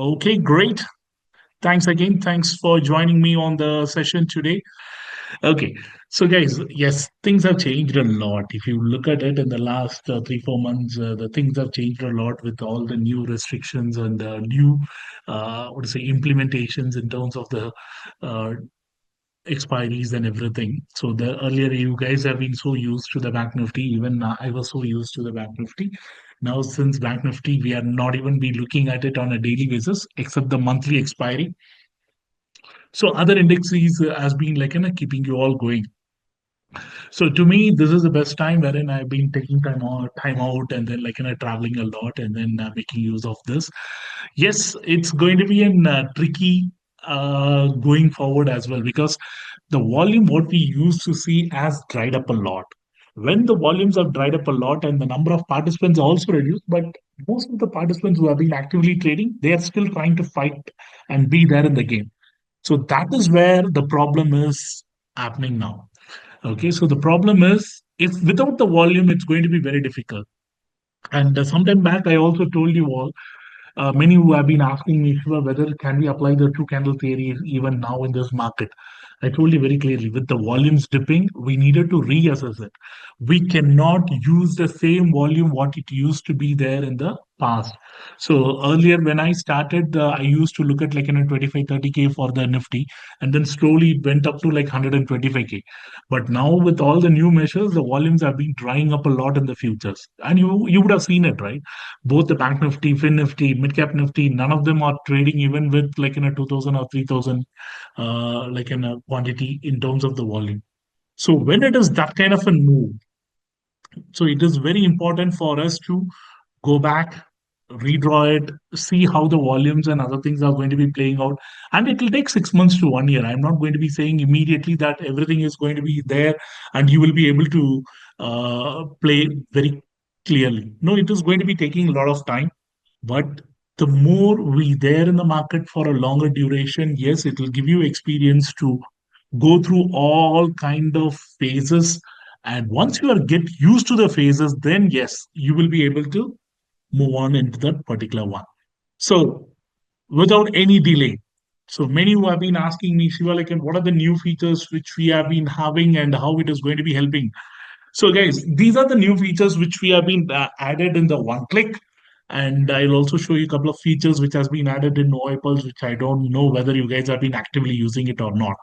Okay, great. Thanks again. Thanks for joining me on the session today. Okay, so guys, yes, things have changed a lot. If you look at it in the last 3, 4 months, the things have changed a lot with all the new restrictions and the new, what to say, implementations in terms of the uh, expiries and everything. So the earlier you guys have been so used to the Bank Nifty, even I was so used to the Bank Nifty. Now since Bank Nifty, we are not even be looking at it on a daily basis, except the monthly expiry. So other indexes has been like keeping you all going. So to me, this is the best time wherein I've been taking time out, and then traveling a lot, and then making use of this. Yes, it's going to be an tricky going forward as well because the volume what we used to see has dried up a lot. When the volumes have dried up a lot and the number of participants also reduced, but most of the participants who have been actively trading, they are still trying to fight and be there in the game. So that is where the problem is happening now. Okay, so the problem is if without the volume, it's going to be very difficult. And sometime back, I also told you all, many who have been asking me, Shiva, whether can we apply the two candle theory even now in this market. I told you very clearly, with the volumes dipping, we needed to reassess it. We cannot use the same volume what it used to be there in the past. So earlier when I started, I used to look at 25, 30K for the Nifty, and then slowly it went up to like 125K. But now with all the new measures, the volumes have been drying up a lot in the futures. And you would have seen it, right? Both the Bank Nifty, Fin Nifty, Mid Cap Nifty, none of them are trading even with like in a 2000 or 3000 like in a quantity in terms of the volume. So when it is that kind of a move, so it is very important for us to go back, redraw it, see how the volumes and other things are going to be playing out. And it will take 6 months to 1 year. I'm not going to be saying immediately that everything is going to be there and you will be able to play very clearly. No, it is going to be taking a lot of time. But the more we there in the market for a longer duration, yes, it will give you experience to go through all kind of phases. And once you are get used to the phases, then yes, you will be able to move on into that particular one. So without any delay. So many who have been asking me, Shiva, like, and what are the new features which we have been having and how it is going to be helping? So, guys, these are the new features which we have been added in the one click. And I'll also show you a couple of features which has been added in OiPulse, which I don't know whether you guys have been actively using it or not.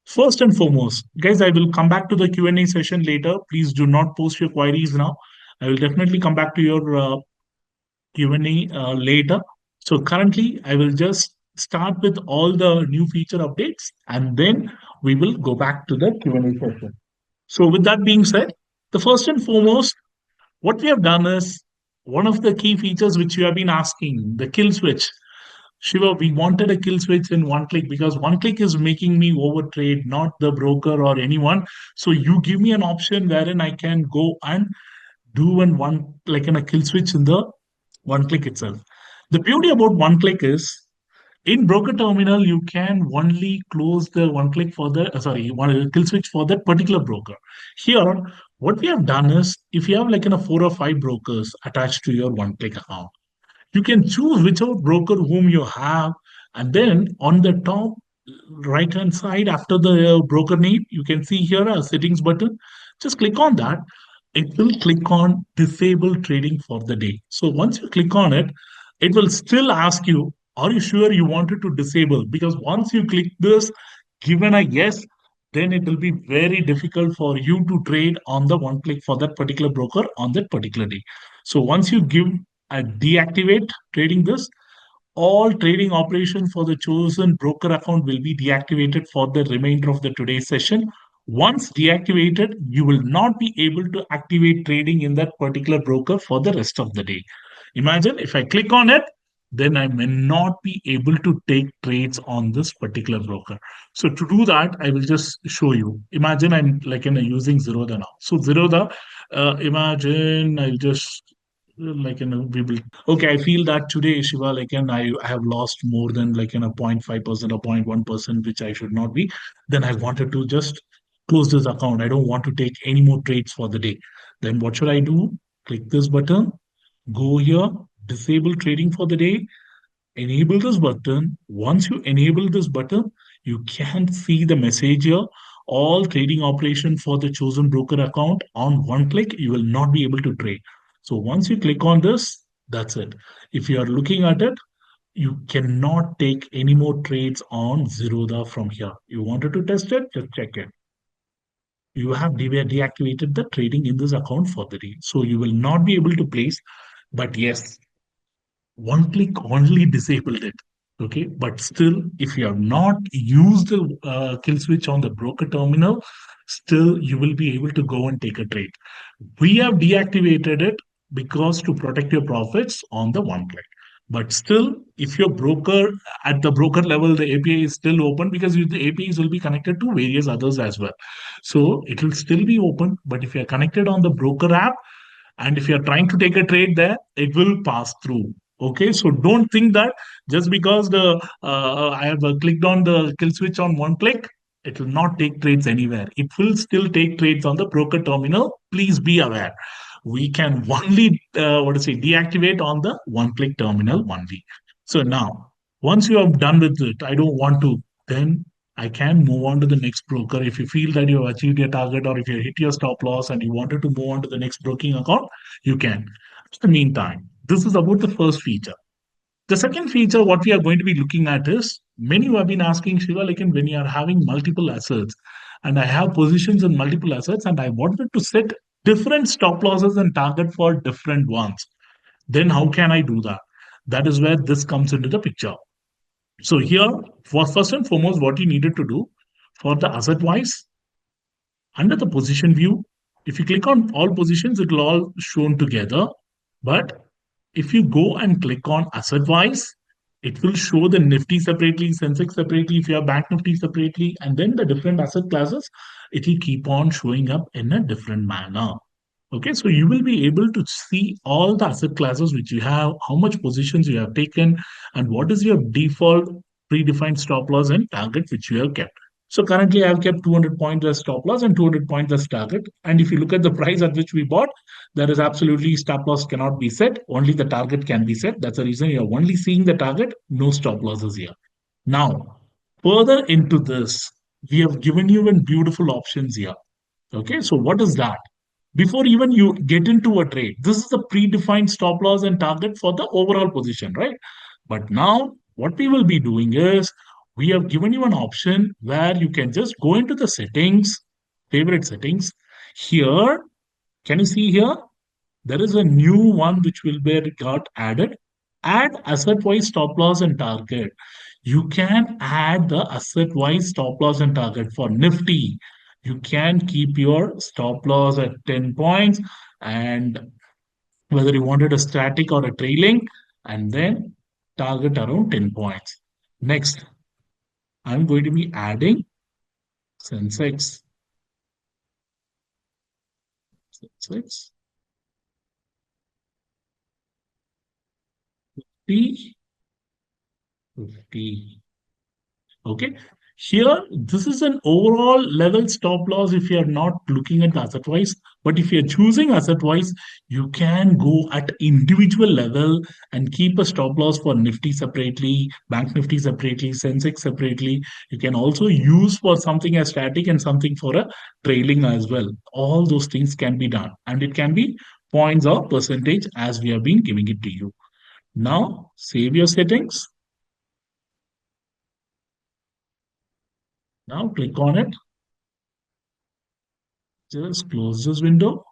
First and foremost, guys, I will come back to the Q&A session later. Please do not post your queries now. I will definitely come back to your Q&A later. So currently, I will just start with all the new feature updates, and then we will go back to the Q&A session. So with that being said, the first and foremost, what we have done is one of the key features which you have been asking, the kill switch. Shiva, we wanted a kill switch in one click because one click is making me overtrade, not the broker or anyone. So you give me an option wherein I can go and do an one like in a kill switch in the one click itself. The beauty about one click is in broker terminal, you can only close the one click for the sorry, one kill switch for that particular broker. Here, what we have done is if you have like in a 4 or 5 brokers attached to your one click account, you can choose whichever broker whom you have, and then on the top right hand side after the broker name, you can see here a settings button. Just click on that. It will click on disable trading for the day. So once you click on it, it will still ask you, are you sure you wanted to disable? Because once you click this, given a yes, then it will be very difficult for you to trade on the one click for that particular broker on that particular day. So once you give a deactivate trading this, all trading operations for the chosen broker account will be deactivated for the remainder of the today's session. Once deactivated, you will not be able to activate trading in that particular broker for the rest of the day. Imagine if I click on it, then I may not be able to take trades on this particular broker. So to do that, I will just show you. Imagine I'm using Zerodha now. So Zerodha, imagine I'll just we will. Okay, I feel that today, Shiva, I have lost more than 0.5% or 0.1%, which I should not be. Then I wanted to just close this account. I don't want to take any more trades for the day. Then what should I do? Click this button, go here, disable trading for the day, enable this button. Once you enable this button, you can see the message here. All trading operation for the chosen broker account on one click, you will not be able to trade. So once you click on this, that's it. If you are looking at it, you cannot take any more trades on Zerodha from here. You wanted to test it, just check it. You have deactivated the trading in this account for the day. So you will not be able to place, but yes, one click only disabled it. Okay, but still, if you have not used the kill switch on the broker terminal, still you will be able to go and take a trade. We have deactivated it because to protect your profits on the one click. But still, if your broker at the broker level, the API is still open because the APIs will be connected to various others as well. So it will still be open. But if you're connected on the broker app, and if you're trying to take a trade there, it will pass through. Okay, so don't think that just because the I have clicked on the kill switch on one click, it will not take trades anywhere. It will still take trades on the broker terminal. Please be aware. We can only what to say deactivate on the one click terminal only. So now, once you are done with it, I don't want to. Then I can move on to the next broker. If you feel that you have achieved your target or if you hit your stop loss and you wanted to move on to the next broking account, you can. In the meantime, this is about the first feature. The second feature, what we are going to be looking at is many who have been asking Shiva, like when you are having multiple assets, and I have positions in multiple assets, and I wanted to set different stop losses and target for different ones. Then how can I do that? That is where this comes into the picture. So here, for first and foremost, what you needed to do for the asset wise, under the position view, if you click on all positions, it will all shown together. But if you go and click on asset wise, it will show the Nifty separately, Sensex separately, if you have Bank Nifty separately, and then the different asset classes, it will keep on showing up in a different manner. Okay, so you will be able to see all the asset classes which you have, how much positions you have taken, and what is your default predefined stop loss and target which you have kept. So currently I have kept 200 points as stop loss and 200 points as target. And if you look at the price at which we bought, there is absolutely stop loss cannot be set. Only the target can be set. That's the reason you're only seeing the target, no stop losses here. Now, further into this, we have given you one beautiful options here. Okay, so what is that? Before even you get into a trade, this is the predefined stop loss and target for the overall position, right? But now, what we will be doing is we have given you an option where you can just go into the settings, favorite settings. Here, can you see here? There is a new one which will be got added. Add asset wise stop loss and target. You can add the asset wise stop loss and target for Nifty. You can keep your stop loss at 10 points and whether you wanted a static or a trailing, and then target around 10 points. Next, I'm going to be adding Sensex, Sensex, T 50. Okay. Here, this is an overall level stop loss if you are not looking at the asset wise. But if you're choosing asset wise, you can go at individual level and keep a stop loss for Nifty separately, Bank Nifty separately, Sensex separately. You can also use for something as static and something for a trailing as well. All those things can be done. And it can be points or percentage as we have been giving it to you. Now, save your settings. Now click on it. Just close this window.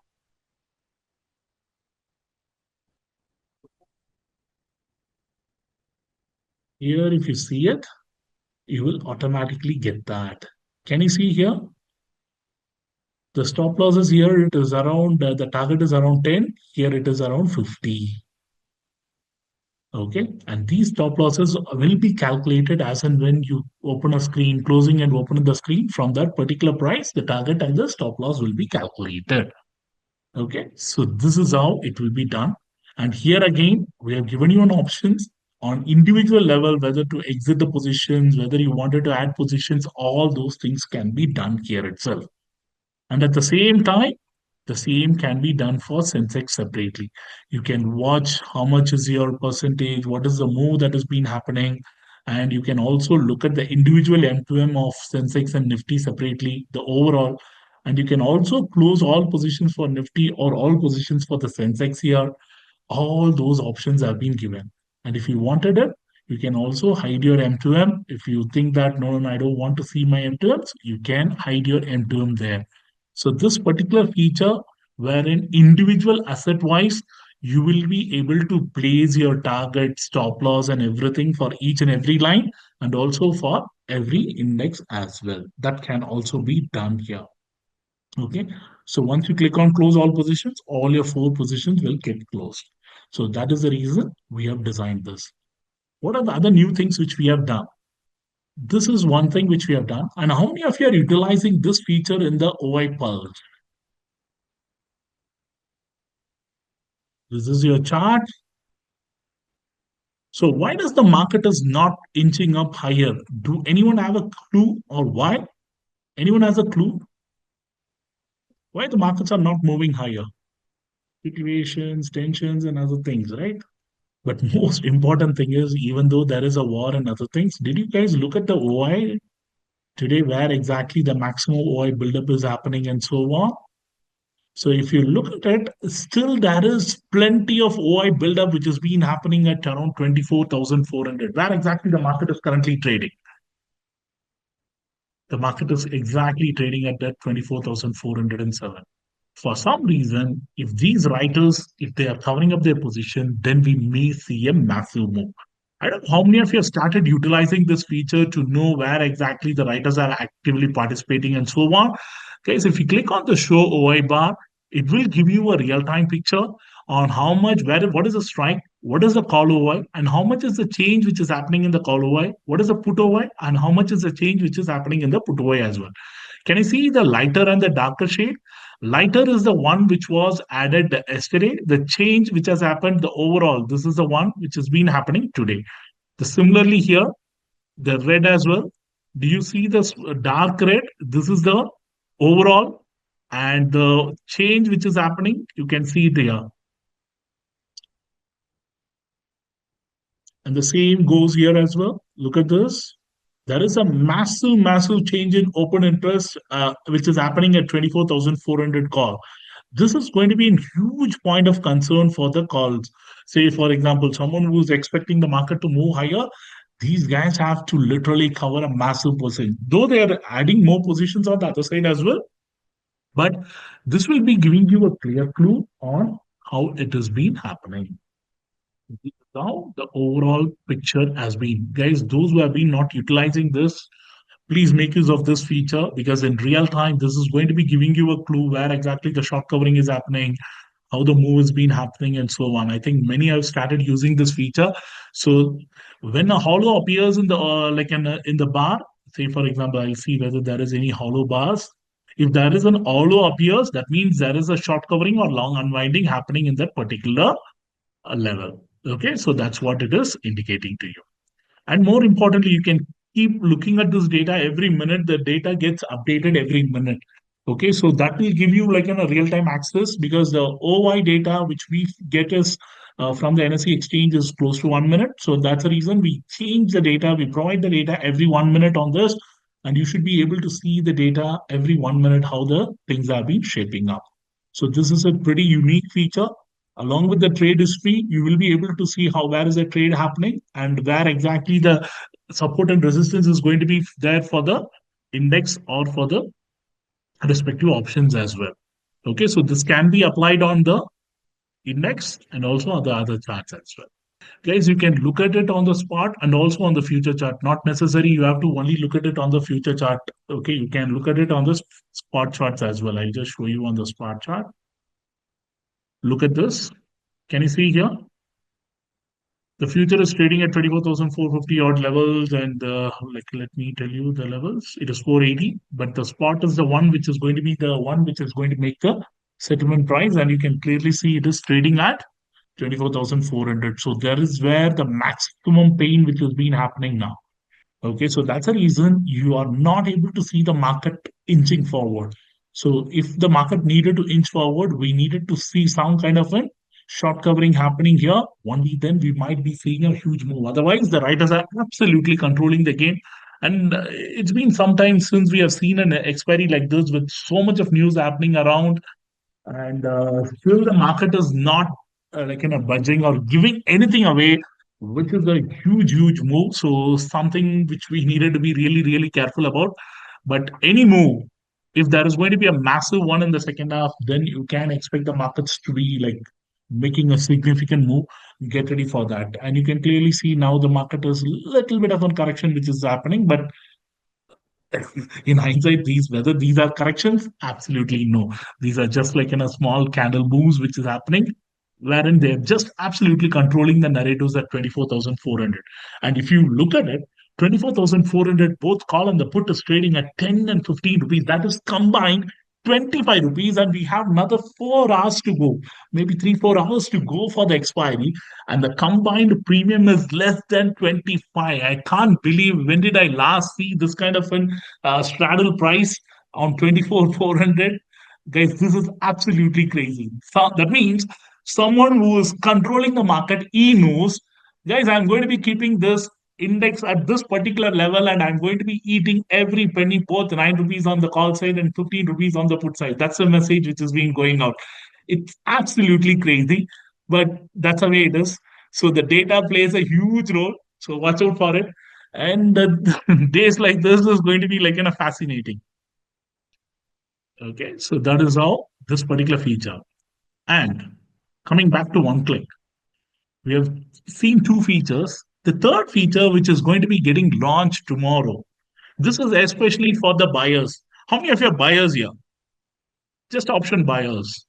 Here, if you see it, you will automatically get that. Can you see here? The stop loss is here. It is around, the target is around 10. Here it is around 50. Okay. And these stop losses will be calculated as and when you open a screen, closing and opening the screen from that particular price, the target and the stop loss will be calculated. Okay, so this is how it will be done. And here again, we have given you an options on individual level, whether to exit the positions, whether you wanted to add positions, all those things can be done here itself. And at the same time, The same can be done for Sensex separately. You can watch how much is your percentage, what is the move that has been happening, and you can also look at the individual M2M of Sensex and Nifty separately, the overall. And you can also close all positions for Nifty or all positions for the Sensex here. All those options have been given. And if you wanted it, you can also hide your M2M. If you think that, no, no, I don't want to see my M2Ms, you can hide your M2M there. So this particular feature, wherein individual asset wise, you will be able to place your target, stop loss, and everything for each and every line, and also for every index as well. That can also be done here. Okay. So once you click on close all positions, all your four positions will get closed. So that is the reason we have designed this. What are the other new things which we have done? This is one thing which we have done. And how many of you are utilizing this feature in the OiPulse? This is your chart. So why does the market is not inching up higher? Do anyone have a clue or why? Anyone has a clue why the markets are not moving higher? Situations, tensions, and other things, right? But most important thing is, even though there is a war and other things, did you guys look at the OI today, where exactly the maximum OI buildup is happening and so on? So if you look at it, still there is plenty of OI buildup which has been happening at around 24,400, where exactly the market is currently trading. The market is exactly trading at that 24,407. For some reason, if these writers, if they are covering up their position, then we may see a massive move. I don't know how many of you have started utilizing this feature to know where exactly the writers are actively participating and so on. Guys, if you click on the show OI bar, it will give you a real-time picture on how much, where, what is the strike, what is the call OI, and how much is the change which is happening in the call OI, what is the put OI, and how much is the change which is happening in the put OI as well. Can you see the lighter and the darker shade? Lighter is the one which was added yesterday. The change which has happened, the overall, this is the one which has been happening today. The similarly here, the red as well. Do you see this dark red? This is the overall, and the change which is happening, you can see there. And the same goes here as well. Look at this. There is a massive, massive change in open interest, which is happening at 24,400 call. This is going to be a huge point of concern for the calls. Say, for example, someone who's expecting the market to move higher, these guys have to literally cover a massive position. Though they are adding more positions on the other side as well, but this will be giving you a clear clue on how it has been happening. Now the overall picture has been, guys, those who have been not utilizing this, please make use of this feature, because in real time this is going to be giving you a clue where exactly the short covering is happening, how the move has been happening, and so on. I think many have started using this feature. So when a hollow appears in the like in the bar, say for example, I'll see whether there is any hollow bars. If there is an hollow appears, that means there is a short covering or long unwinding happening in that particular level. Okay, so that's what it is indicating to you. And more importantly, you can keep looking at this data every minute. The data gets updated every minute. Okay, so that will give you like a real-time access, because the OI data which we get is from the NSE exchange is close to 1 minute. So that's the reason we change the data. We provide the data every 1 minute on this, and you should be able to see the data every 1 minute how the things are being shaping up. So this is a pretty unique feature. Along with the trade history, you will be able to see how where is the trade happening and where exactly the support and resistance is going to be there for the index or for the respective options as well. Okay, so this can be applied on the index and also on the other charts as well. Guys, you can look at it on the spot and also on the future chart. Not necessary you have to only look at it on the future chart. Okay, you can look at it on the spot charts as well. I'll just show you on the spot chart. Look at this. Can you see here? The future is trading at 24,450 odd levels, and like let me tell you the levels. It is 480, but the spot is the one which is going to be the one which is going to make the settlement price, and you can clearly see it is trading at 24,400. So there is where the maximum pain which has been happening now. Okay, so that's a reason you are not able to see the market inching forward. So if the market needed to inch forward, we needed to see some kind of a short covering happening here. Only then we might be seeing a huge move. Otherwise, the writers are absolutely controlling the game. And it's been some time since we have seen an expiry like this with so much of news happening around, and still the market is not budging or giving anything away, which is a huge move. So something which we needed to be really careful about. But any move, if there is going to be a massive one in the second half, then you can expect the markets to be like making a significant move. Get ready for that. And you can clearly see now the market is a little bit of a correction which is happening, but in hindsight, these whether these are corrections, absolutely no. These are just like in a small candle moves which is happening, wherein they're just absolutely controlling the narratives at 24,400. And if you look at it, 24,400, both call and the put is trading at 10 and 15 rupees. That is combined 25 rupees, and we have another 4 hours to go, maybe 3 4 hours to go for the expiry, and the combined premium is less than 25. I can't believe, when did I last see this kind of an straddle price on 24,400? Guys, this is absolutely crazy. So that means someone who is controlling the market, he knows, guys, I'm going to be keeping this index at this particular level, and I'm going to be eating every penny, both 9 rupees on the call side and 15 rupees on the put side. That's the message which is being going out. It's absolutely crazy, but that's the way it is. So the data plays a huge role. So watch out for it. And days like this is going to be like fascinating. Okay, so that is how this particular feature. And coming back to one click, we have seen two features. The third feature, which is going to be getting launched tomorrow, this is especially for the buyers. How many of your buyers here? Just option buyers.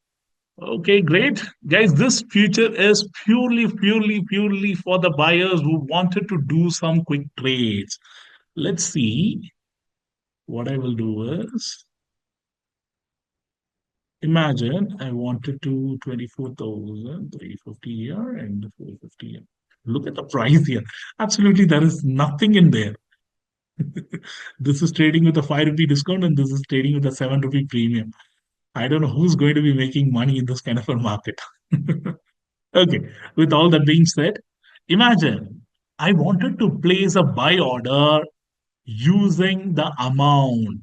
Okay, great. Guys, this feature is purely for the buyers who wanted to do some quick trades. Let's see. What I will do is, imagine I wanted to 24,350 here and 450 here. Look at the price here. Absolutely, there is nothing in there. This is trading with a 5 rupee discount, and this is trading with a 7 rupee premium. I don't know who's going to be making money in this kind of a market. Okay, with all that being said, imagine I wanted to place a buy order using the amount.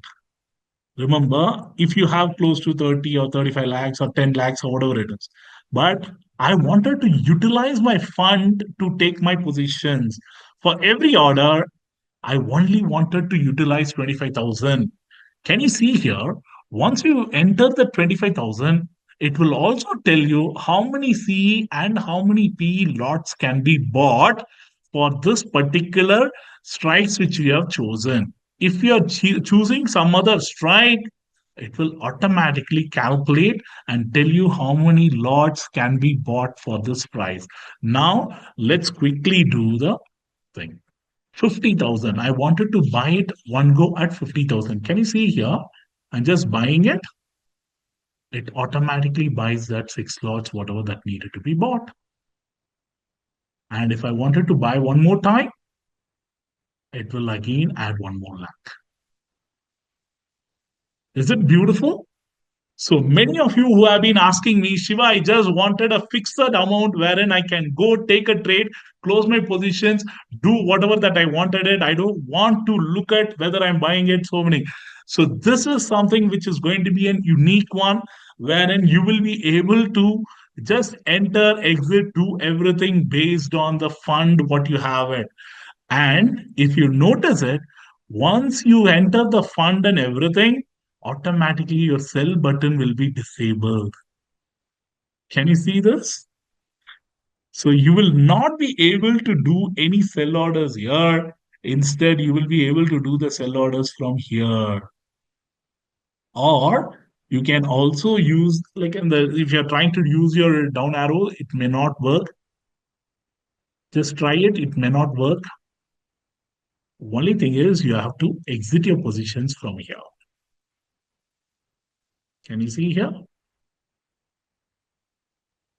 Remember, if you have close to 30 or 35 lakhs or 10 lakhs or whatever it is, but I wanted to utilize my fund to take my positions. For every order, I only wanted to utilize 25,000. Can you see here? Once you enter the 25,000, it will also tell you how many C and how many P lots can be bought for this particular strikes which you have chosen. If you are choosing some other strike, it will automatically calculate and tell you how many lots can be bought for this price. Now, let's quickly do the thing. 50,000. I wanted to buy it one go at 50,000. Can you see here? I'm just buying it. It automatically buys that 6 lots, whatever that needed to be bought. And if I wanted to buy one more time, it will again add one more lakh. Is it beautiful? So many of you who have been asking me, Shiva, I just wanted a fixed amount wherein I can go take a trade, close my positions, do whatever that I wanted it. I don't want to look at whether I'm buying it, so many. So this is something which is going to be an unique one, wherein you will be able to just enter, exit, do everything based on the fund, what you have it. And if you notice it, once you enter the fund and everything, automatically your sell button will be disabled. Can you see this? So you will not be able to do any sell orders here. Instead, you will be able to do the sell orders from here. Or you can also use, like in the, if you're trying to use your down arrow, it may not work. Just try it, it may not work. Only thing is you have to exit your positions from here. Can you see here?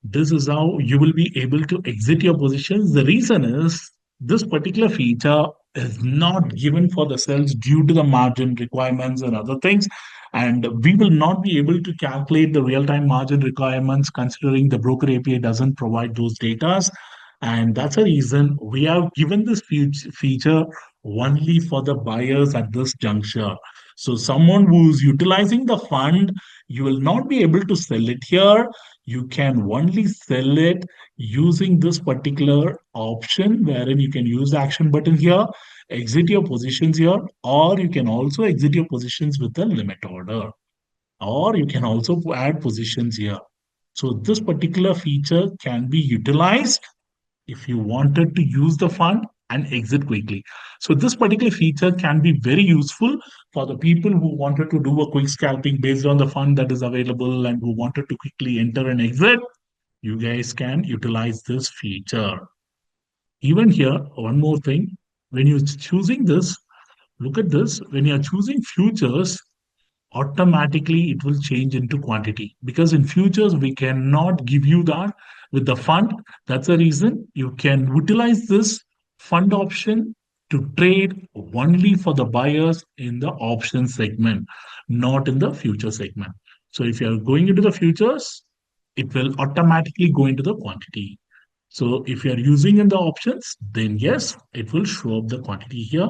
This is how you will be able to exit your positions. The reason is this particular feature is not given for the cells due to the margin requirements and other things. And we will not be able to calculate the real-time margin requirements considering the broker API doesn't provide those data. And that's a reason we have given this feature only for the buyers at this juncture. So someone who's utilizing the fund, you will not be able to sell it here. You can only sell it using this particular option wherein you can use the action button here, exit your positions here, or you can also exit your positions with a limit order, or you can also add positions here. So this particular feature can be utilized if you wanted to use the fund and exit quickly. So this particular feature can be very useful for the people who wanted to do a quick scalping based on the fund that is available and who wanted to quickly enter and exit. You guys can utilize this feature. Even here, one more thing, when you're choosing this, look at this. When you're choosing futures, automatically it will change into quantity because in futures we cannot give you that with the fund. That's the reason you can utilize this fund option to trade only for the buyers in the option segment, not in the future segment. So if you're going into the futures, it will automatically go into the quantity. So if you're using in the options, then yes, it will show up the quantity here.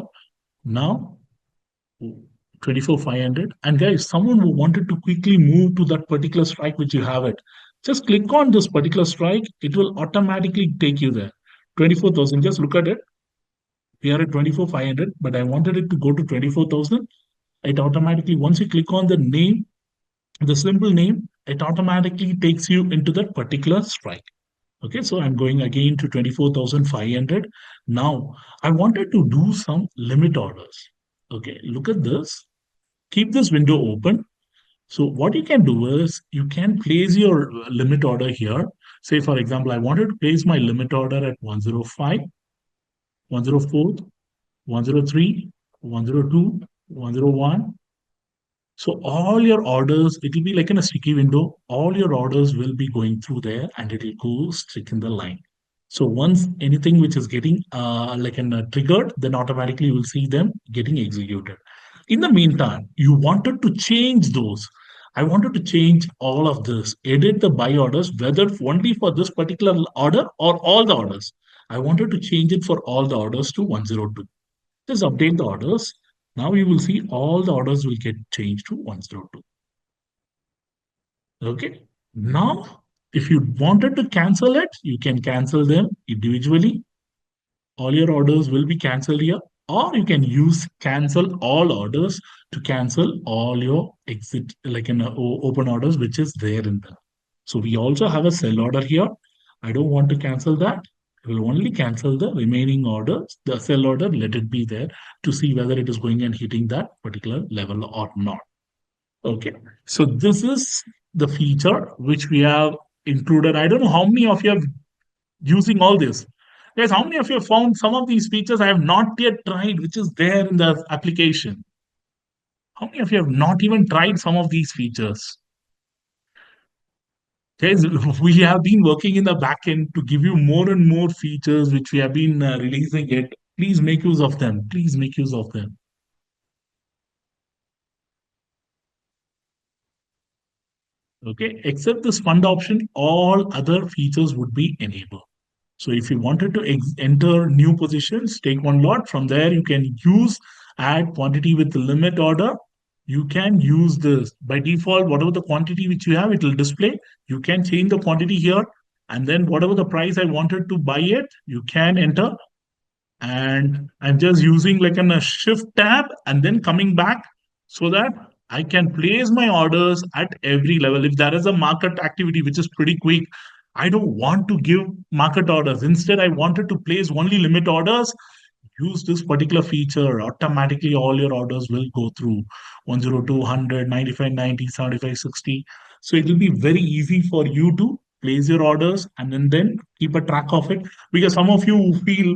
Now 24,500. And guys, someone who wanted to quickly move to that particular strike which you have it, just click on this particular strike. It will automatically take you there. 24,000. Just look at it. We are at 24,500, but I wanted it to go to 24,000. It automatically, once you click on the name, the simple name, it automatically takes you into that particular strike. Okay, so I'm going again to 24,500. Now, I wanted to do some limit orders. Okay, look at this. Keep this window open. So what you can do is you can place your limit order here. Say, for example, I wanted to place my limit order at 105, 104, 103, 102, 101. So all your orders, it will be like in a sticky window. All your orders will be going through there and it will go stick in the line. So once anything which is getting triggered, then automatically you will see them getting executed. In the meantime, you wanted to change those. I wanted to change all of this, edit the buy orders, whether only for this particular order or all the orders. I wanted to change it for all the orders to 102. Just update the orders. Now you will see all the orders will get changed to 102. Okay. Now, if you wanted to cancel it, you can cancel them individually. All your orders will be canceled here, or you can use cancel all orders to cancel all your exit, like in open orders, which is there in there. So we also have a sell order here. I don't want to cancel that. I will only cancel the remaining orders, the sell order, let it be there to see whether it is going and hitting that particular level or not. Okay. So this is the feature which we have included. I don't know how many of you have using all this. Guys, how many of you have found some of these features I have not yet tried, which is there in the application? How many of you have not even tried some of these features? Guys, we have been working in the back end to give you more and more features which we have been releasing it. Please make use of them. Please make use of them. Okay, except this fund option, all other features would be enabled. So if you wanted to enter new positions, take one lot. From there, you can use add quantity with the limit order. You can use this by default, whatever the quantity which you have, it will display. You can change the quantity here. And then whatever the price I wanted to buy it, you can enter. And I'm just using like a shift tab and then coming back so that I can place my orders at every level. If there is a market activity which is pretty quick, I don't want to give market orders. Instead, I wanted to place only limit orders. Use this particular feature. Automatically, all your orders will go through 102, 100, 95, 90, 75, 60. So it will be very easy for you to place your orders and then keep a track of it. Because some of you feel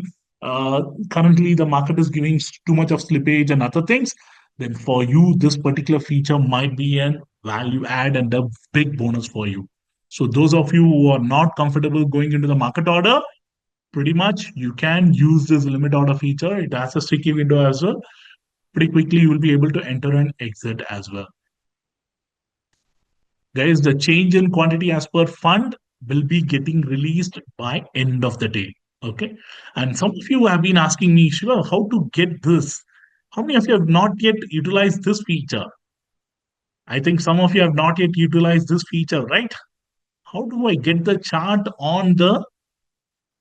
currently the market is giving too much of slippage and other things, then for you, this particular feature might be an value add and a big bonus for you. So those of you who are not comfortable going into the market order, Pretty much, you can use this limit order feature. It has a sticky window as well. Pretty quickly, you will be able to enter and exit as well. Guys, the change in quantity as per fund will be getting released by end of the day. Okay. And some of you have been asking me, Shiva, how to get this? How many of you have not yet utilized this feature? I think some of you have not yet utilized this feature, right? How do I get the chart on the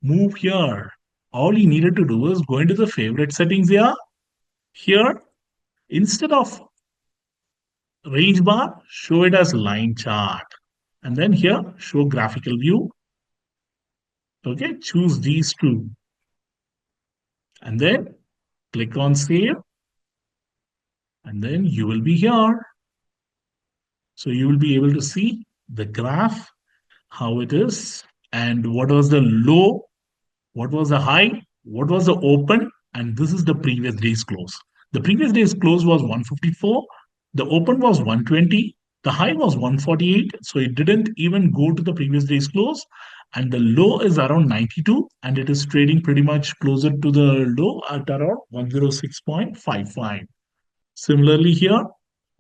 move here? All you needed to do is go into the favorite settings here. Here, instead of range bar, show it as line chart. And then here, show graphical view. Okay, choose these two. And then click on save. And then you will be here. So you will be able to see the graph, how it is, and what was the low, what was the high, what was the open, and this is the previous day's close. The previous day's close was 154, the open was 120, the high was 148, so it didn't even go to the previous day's close, and the low is around 92, and it is trading pretty much closer to the low at around 106.55. Similarly here,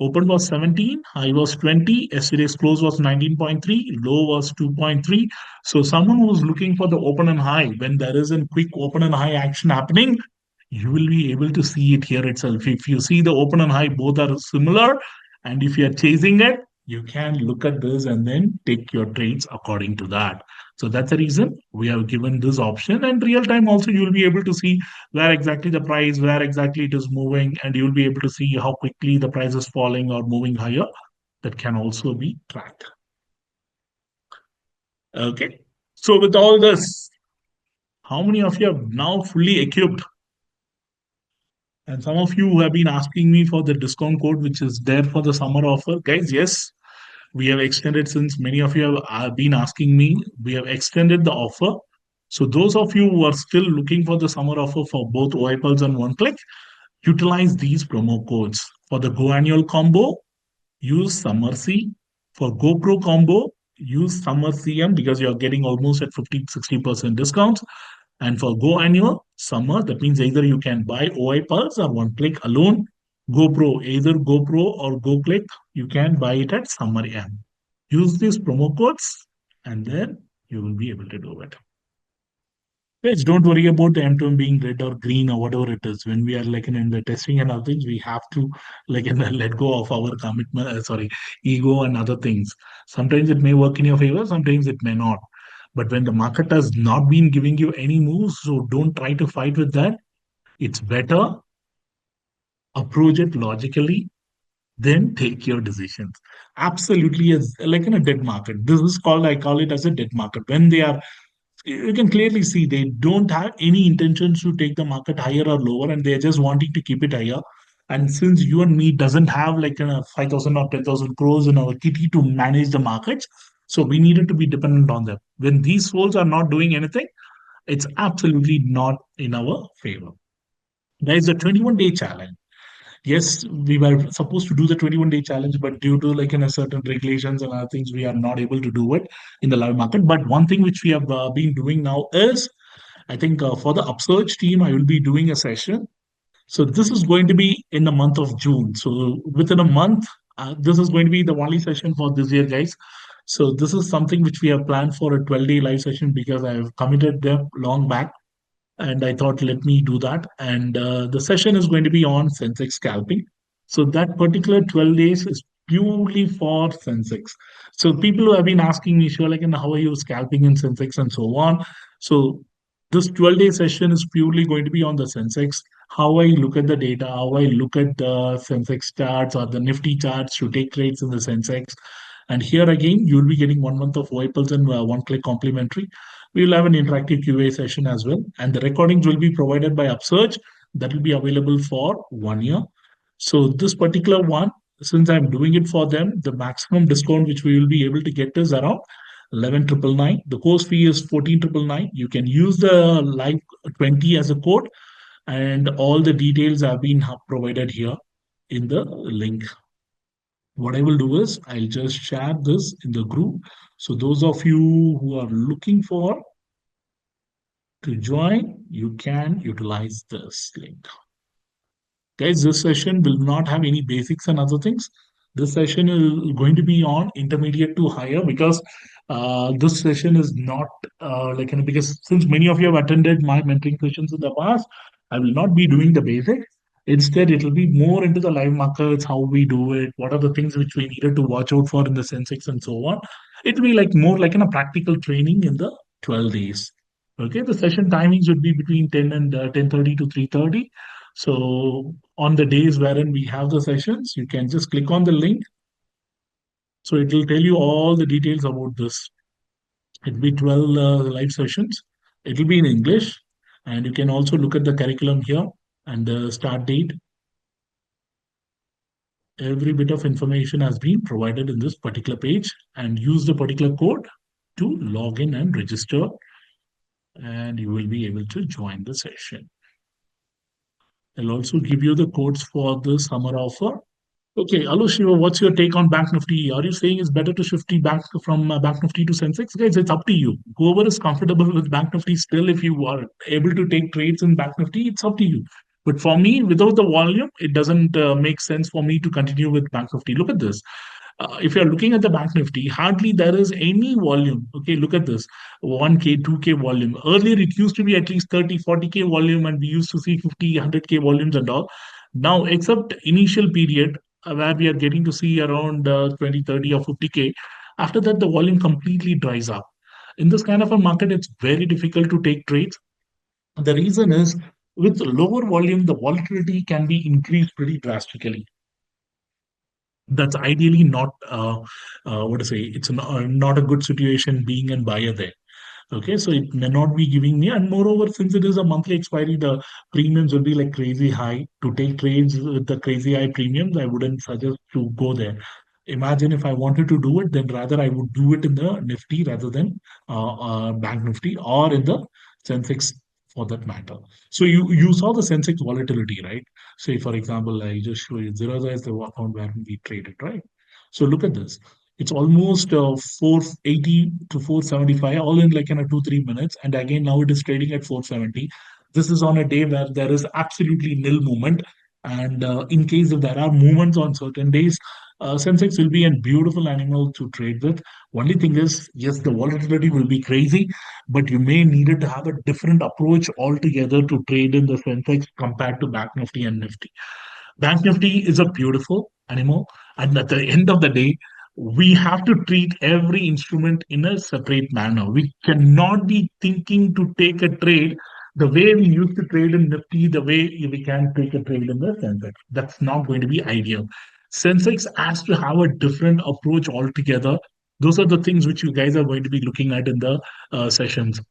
open was 17, high was 20, yesterday's close was 19.3, low was 2.3. So someone who's looking for the open and high, when there is a quick open and high action happening, you will be able to see it here itself. If you see the open and high, both are similar. And if you are chasing it, you can look at this and then take your trades according to that. So that's the reason we have given this option. And real time also, you will be able to see where exactly the price, where exactly it is moving, and you'll be able to see how quickly the price is falling or moving higher. That can also be tracked. Okay. So with all this, how many of you have now fully equipped? And some of you have been asking me for the discount code, which is there for the summer offer. Guys, yes, we have extended since many of you have been asking me. We have extended the offer. So those of you who are still looking for the summer offer for both OiPulse and OneClick, utilize these promo codes. For the Go Annual combo, use Summer C. For GoPro combo, use Summer CM because you're getting almost at 50-60% discounts. And for Go Annual, Summer, that means either you can buy OI Pulse or One Click alone. GoPro, either GoPro or GoClick, you can buy it at Summer M. Use these promo codes and then you will be able to do it. Guys, don't worry about the M2M being red or green or whatever it is. When we are like in the testing and other things, we have to like let go of our commitment, ego and other things. Sometimes it may work in your favor, sometimes it may not. But when the market has not been giving you any moves, so don't try to fight with that. It's better approach it logically, then take your decisions. Absolutely, as like in a debt market. This is called, I call it as a debt market. When they are, you can clearly see they don't have any intentions to take the market higher or lower, and they're just wanting to keep it higher. And since you and me doesn't have like 5,000 or 10,000 crores in our kitty to manage the markets, so we needed to be dependent on them. When these souls are not doing anything, it's absolutely not in our favor. There is a 21-day challenge. Yes, we were supposed to do the 21-day challenge, but due to like certain regulations and other things, we are not able to do it in the live market. But one thing which we have been doing now is, I think for the upsurge team, I will be doing a session. So this is going to be in the month of June. So within a month, this is going to be the only session for this year, guys. So this is something which we have planned for a 12-day live session because I have committed them long back. And I thought, let me do that. And the session is going to be on Sensex scalping. So that particular 12 days is purely for Sensex. So people who have been asking me, sure, like, and how are you scalping in Sensex and so on. So this 12-day session is purely going to be on the Sensex, how I look at the data, how I look at the Sensex charts or the Nifty charts to take trades in the Sensex. And here again, you'll be getting 1 month of OiPulse and one click complimentary. We will have an interactive QA session as well. And the recordings will be provided by Upsurge. That will be available for 1 year. So this particular one, since I'm doing it for them, the maximum discount which we will be able to get is around 11,999. The course fee is 14,999. You can use the live 20 as a code, and all the details have been provided here in the link. What I will do is I'll just share this in the group. So those of you who are looking for To join, you can utilize this link. Guys, this session will not have any basics and other things. This session is going to be on intermediate to higher because this session is not because since many of you have attended my mentoring sessions in the past, I will not be doing the basics. Instead, it will be more into the live markets, how we do it, what are the things which we needed to watch out for in the Sensex and so on. It will be like more like in a practical training in the 12 days. Okay, the session timings would be between 10 and 10:30 to 3:30. So on the days wherein we have the sessions, you can just click on the link. So it will tell you all the details about this. It'll be 12 live sessions. It will be in English. And you can also look at the curriculum here and the start date. Every bit of information has been provided in this particular page, and use the particular code to log in and register, and you will be able to join the session. I'll also give you the codes for the summer offer. Okay, hello Shiva, what's your take on Bank Nifty? Are you saying it's better to shift the bank from Bank Nifty to Sensex? Guys, it's up to you. Whoever is comfortable with Bank Nifty, still, if you are able to take trades in Bank Nifty, it's up to you. But for me, without the volume, it doesn't make sense for me to continue with Bank Nifty. Look at this. If you're looking at the Bank Nifty, hardly there is any volume. Okay, look at this 1K, 2K volume. Earlier, it used to be at least 30, 40K volume, and we used to see 50, 100K volumes and all. Now, except initial period, where we are getting to see around 20, 30, or 50K. After that, the volume completely dries up. In this kind of a market, it's very difficult to take trades. The reason is with lower volume, the volatility can be increased pretty drastically. That's ideally not, what to say, it's not a good situation being a buyer there. Okay, so it may not be giving me, and moreover, since it is a monthly expiry, the premiums will be like crazy high. To take trades with the crazy high premiums, I wouldn't suggest to go there. Imagine if I wanted to do it, then rather I would do it in the Nifty rather than Bank Nifty or in the Sensex for that matter. So you saw the Sensex volatility, right? Say for example, I just show you Zerodha is the account where we traded, right? So look at this. It's almost 480 to 475, all in like in a 2 3 minutes. And again, now it is trading at 470. This is on a day where there is absolutely nil movement. And in case if there are movements on certain days, Sensex will be a beautiful animal to trade with. Only thing is, yes, the volatility will be crazy, but you may need it to have a different approach altogether to trade in the Sensex compared to Bank Nifty and Nifty. Bank Nifty is a beautiful animal, and at the end of the day, we have to treat every instrument in a separate manner. We cannot be thinking to take a trade the way we used to trade in Nifty, the way we can take a trade in the Sensex. That's not going to be ideal. Sensex has to have a different approach altogether. Those are the things which you guys are going to be looking at in the sessions.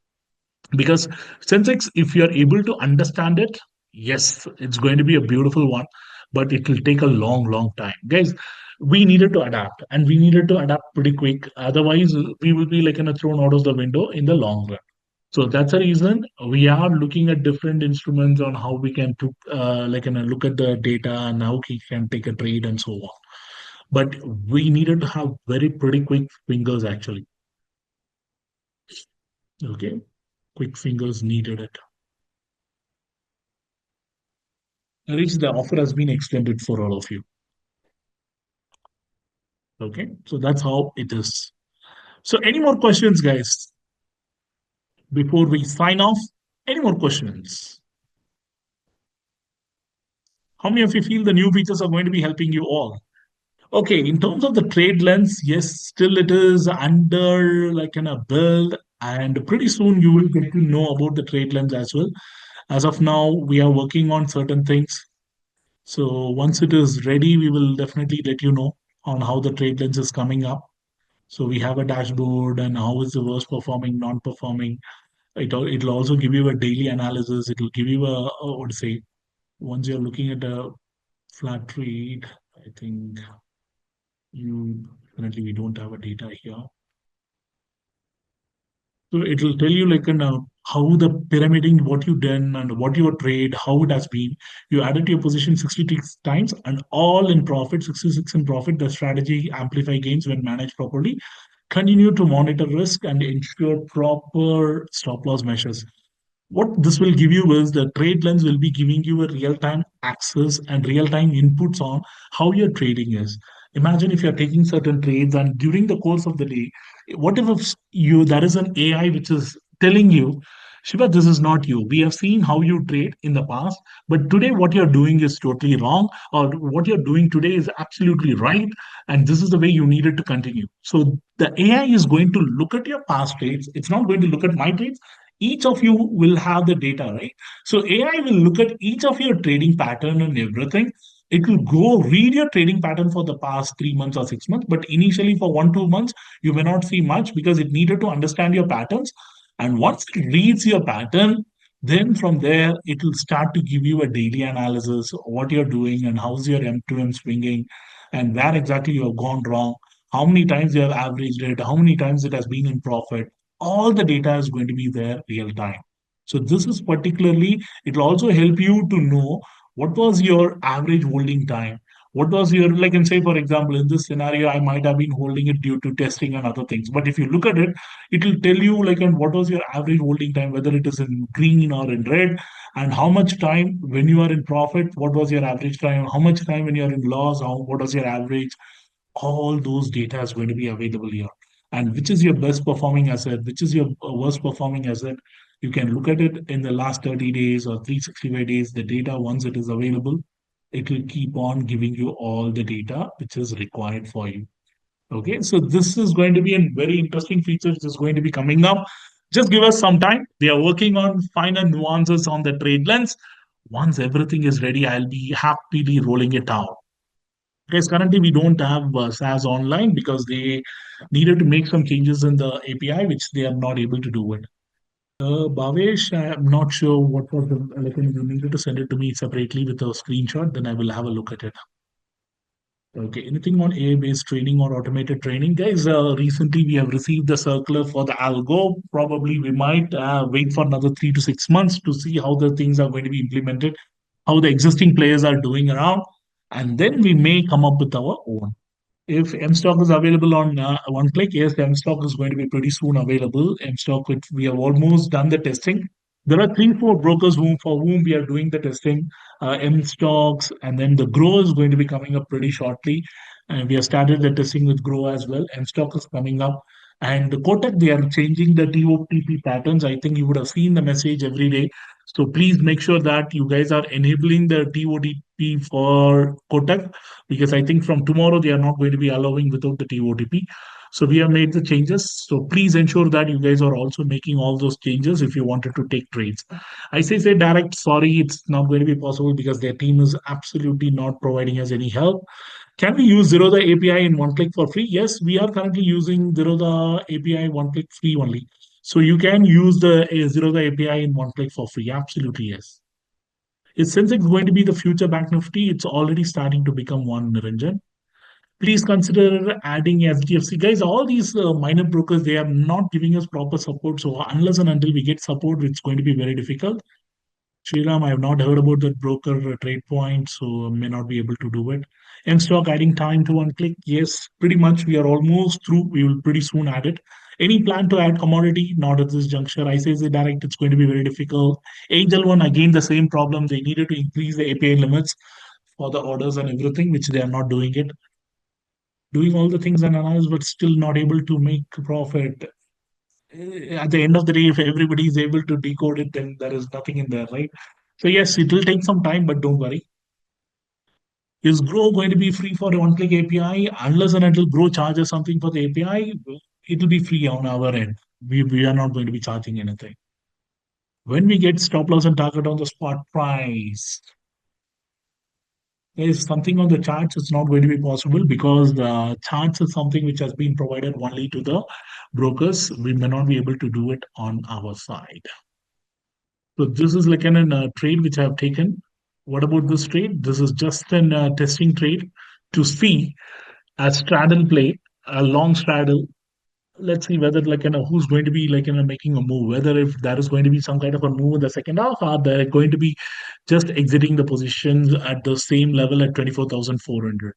Because Sensex, if you're able to understand it, yes, it's going to be a beautiful one, but it will take a long time. Guys, we needed to adapt, and we needed to adapt pretty quick. Otherwise, we will be like in a thrown out of the window in the long run. So that's the reason we are looking at different instruments on how we can put, look at the data and how we can take a trade and so on. But we needed to have very pretty quick fingers actually. Okay, quick fingers needed it. Harish, the offer has been extended for all of you. Okay, so that's how it is. So, any more questions, guys, before we sign off? Any more questions? How many of you feel the new features are going to be helping you all? Okay, in terms of the trade lens, yes, still it is under like in a build, and pretty soon you will get to know about the trade lens as well. As of now, we are working on certain things. So once it is ready, we will definitely let you know on how the trade lens is coming up. So we have a dashboard and how is the worst performing, non-performing. It'll also give you a daily analysis. It'll give you what to say, once you're looking at a flat trade, I think you currently we don't have a data here. So it'll tell you like how the pyramiding, what you done and what your trade, how it has been. You added your position 66 times and all in profit, 66 in profit. The strategy amplify gains when managed properly. Continue to monitor risk and ensure proper stop loss measures. What this will give you is the trade lens will be giving you a real-time access and real-time inputs on how your trading is. Imagine if you're taking certain trades and during the course of the day, what if you there is an AI which is telling you, Shiva, this is not you. We have seen how you trade in the past, but today what you're doing is totally wrong, or what you're doing today is absolutely right, and this is the way you needed to continue. So the AI is going to look at your past trades. It's not going to look at my trades. Each of you will have the data, right? So AI will look at each of your trading pattern and everything. It will go read your trading pattern for the past 3 months or 6 months, but initially for 1 2 months you may not see much because it needed to understand your patterns. And once it reads your pattern, then from there it will start to give you a daily analysis of what you're doing and how's your M2M swinging and where exactly you have gone wrong, how many times you have averaged it, how many times it has been in profit. All the data is going to be there real time. So this is particularly, it will also help you to know what was your average holding time. What was your, like, and say, for example, in this scenario, I might have been holding it due to testing and other things. But if you look at it, it will tell you, like, and what was your average holding time, whether it is in green or in red, and how much time when you are in profit, what was your average time, how much time when you are in loss, what was your average. All those data is going to be available here. And which is your best performing asset, which is your worst performing asset. You can look at it in the last 30 days or 365 days. The data, once it is available, it will keep on giving you all the data which is required for you. Okay, so this is going to be a very interesting feature which is going to be coming up. Just give us some time. We are working on finer nuances on the trade lens. Once everything is ready, I'll be happily rolling it out. Guys, currently we don't have SaaS online because they needed to make some changes in the API, which they are not able to do it. Bhavesh, I'm not sure what was the, like, you needed to send it to me separately with a screenshot, then I will have a look at it. Okay, anything on AI-based training or automated training? Guys, recently we have received the circular for the algo. Probably we might wait for another 3 to 6 months to see how the things are going to be implemented, how the existing players are doing around, and then we may come up with our own. If mstock is available on one click, yes, mstock is going to be pretty soon available. Mstock, we have almost done the testing. There are 3 4 brokers for whom we are doing the testing. Mstocks, and then the Grow is going to be coming up pretty shortly, and we have started the testing with Grow as well. Mstock is coming up, and the Kotak, they are changing the TOTP patterns. I think you would have seen the message every day. So please make sure that you guys are enabling the TOTP for Kotak, because I think from tomorrow they are not going to be allowing without the TOTP. So we have made the changes. So please ensure that you guys are also making all those changes if you wanted to take trades. ICICI Direct, sorry, it's not going to be possible because their team is absolutely not providing us any help. Can we use Zerodha API in one click for free? Yes, we are currently using Zerodha API one click free only. So you can use the Zerodha API in one click for free. Absolutely, yes. Since it's going to be the future Bank Nifty, it's already starting to become one, Niranjan. Please consider adding HDFC. Guys, all these minor brokers, they are not giving us proper support. So unless and until we get support, it's going to be very difficult. Sriram, I have not heard about that broker trade point, so may not be able to do it. M stock adding time to one click. Yes, pretty much we are almost through. We will pretty soon add it. Any plan to add commodity? Not at this juncture. I say direct, it's going to be very difficult. Angel One, again, the same problem. They needed to increase the API limits for the orders and everything, which they are not doing it. Doing all the things and analysis, but still not able to make profit. At the end of the day, if everybody is able to decode it, then there is nothing in there, right? So yes, it will take some time, but don't worry. Is Grow going to be free for a one-click API? Unless and until Grow charges something for the API, it will be free on our end. We are not going to be charging anything. When we get stop loss and target on the spot price, there is something on the charts. It's not going to be possible because the charts is something which has been provided only to the brokers. We may not be able to do it on our side. So this is like an trade which I have taken. What about this trade? This is just an testing trade to see a straddle play, a long straddle. Let's see whether who's going to be making a move. Whether if there is going to be some kind of a move in the second half, or they're going to be just exiting the positions at the same level at 24,400.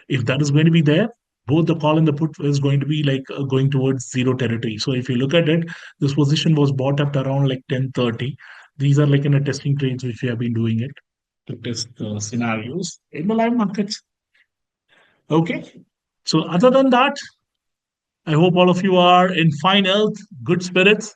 If that is going to be there, both the call and the put is going to be like going towards zero territory. So if you look at it, this position was bought at around like 10:30. These are like in a testing trades which we have been doing it to test the scenarios in the live markets. Okay. So other than that, I hope all of you are in fine health, good spirits,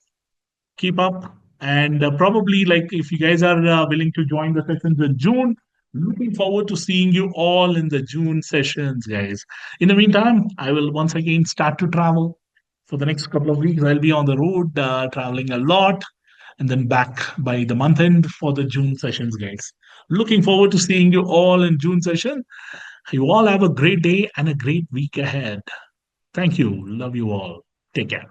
keep up. And probably, like, if you guys are willing to join the sessions in June, looking forward to seeing you all in the June sessions, guys. In the meantime, I will once again start to travel for the next couple of weeks. I'll be on the road, traveling a lot, and then back by the month end for the June sessions, guys. Looking forward to seeing you all in June session. You all have a great day and a great week ahead. Thank you. Love you all. Take care.